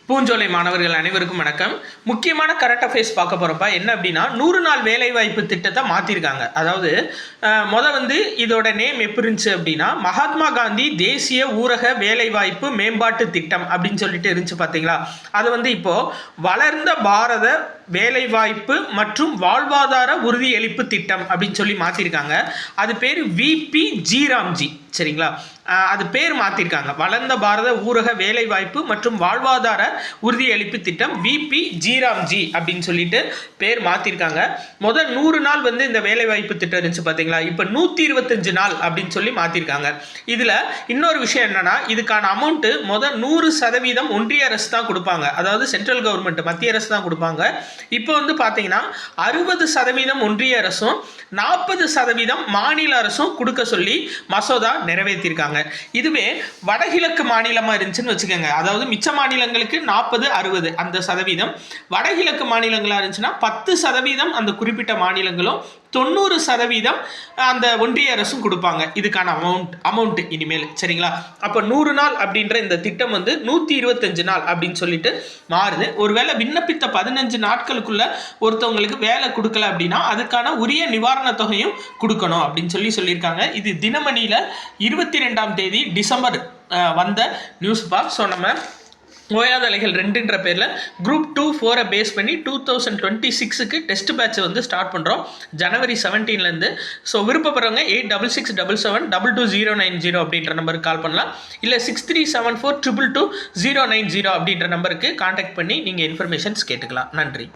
பூஞ்சோலை மாணவர்கள் அனைவருக்கும் வணக்கம். முக்கியமான கரண்ட் அஃபேர்ஸ் பார்க்க போகிறப்ப என்ன அப்படின்னா 100 நாள் வேலைவாய்ப்பு திட்டத்தை மாற்றிருக்காங்க. அதாவது இதோட நேம் எப்படி இருந்துச்சு அப்படின்னா மகாத்மா காந்தி தேசிய ஊரக வேலைவாய்ப்பு மேம்பாட்டு திட்டம் அப்படின்னு சொல்லிட்டு இருந்துச்சு பார்த்தீங்களா. அது இப்போது வளர்ந்த பாரத வேலைவாய்ப்பு மற்றும் வாழ்வாதார உறுதியளிப்பு திட்டம் அப்படின்னு சொல்லி மாற்றிருக்காங்க. அது பேர் VPGராம்ஜி, சரிங்களா. அது பேர் மாற்றிருக்காங்க. வளர்ந்த பாரத ஊரக வேலைவாய்ப்பு மற்றும் வாழ்வாதார உறுதியளிப்பு திட்டம் VPGராம்ஜி அப்படின்னு சொல்லிட்டு பேர் மாற்றிருக்காங்க. முதல் 100 நாள் இந்த வேலைவாய்ப்பு திட்டம் இருந்துச்சு பார்த்தீங்களா. இப்போ 125 நாள் அப்படின்னு சொல்லி மாற்றிருக்காங்க. இதில் இன்னொரு விஷயம் என்னன்னா, இதுக்கான அமௌண்ட்டு 100% ஒன்றிய அரசு தான் கொடுப்பாங்க. அதாவது சென்ட்ரல் கவர்மெண்ட், மத்திய அரசு தான் கொடுப்பாங்க. இப்போ பார்த்தீங்கன்னா 60% ஒன்றிய அரசும் 40% மாநில அரசும் கொடுக்க சொல்லி மசோதா நிறைவேற்றிருக்காங்க. இதுவே வடகிழக்கு மாநிலமா இருந்துச்சுன்னு வச்சுக்கோங்க. அதாவது மிச்ச மாநிலங்களுக்கு 40-60 அந்த சதவீதம், வடகிழக்கு மாநிலங்களா இருந்துச்சுன்னா 10% அந்த குறிப்பிட்ட மாநிலங்களும் 90% அந்த ஒன்றிய அரசும் கொடுப்பாங்க. இதுக்கான அமௌண்ட் இனிமேல், சரிங்களா. அப்போ 100 நாள் அப்படின்ற இந்த திட்டம் 125 நாள் அப்படின்னு சொல்லிட்டு மாறுது. ஒருவேளை விண்ணப்பித்த 15 நாட்களுக்குள்ள ஒருத்தவங்களுக்கு வேலை கொடுக்கல அப்படின்னா அதுக்கான உரிய நிவாரண தொகையும் கொடுக்கணும் அப்படின்னு சொல்லியிருக்காங்க. இது தினமணியில் 22ஆம் தேதி டிசம்பர் வந்த நியூஸ் பார். ஸோ நம்ம ஓயாத அலைகள் 2ன்ற பேரில் குரூப் 2-4 பேஸ் பண்ணி 2026க்கு டெஸ்ட் பேட்ச் ஸ்டார்ட் பண்ணுறோம் ஜனவரி 17லேருந்து. ஸோ விருப்பப்படுறவங்க 8667722090 அப்படின்ற நம்பருக்கு கால் பண்ணலாம். இல்லை 6374222090 அப்படின்ற நம்பருக்கு கான்டாக்ட் பண்ணி நீங்கள் இன்ஃபர்மேஷன்ஸ் கேட்டுக்கலாம். நன்றி.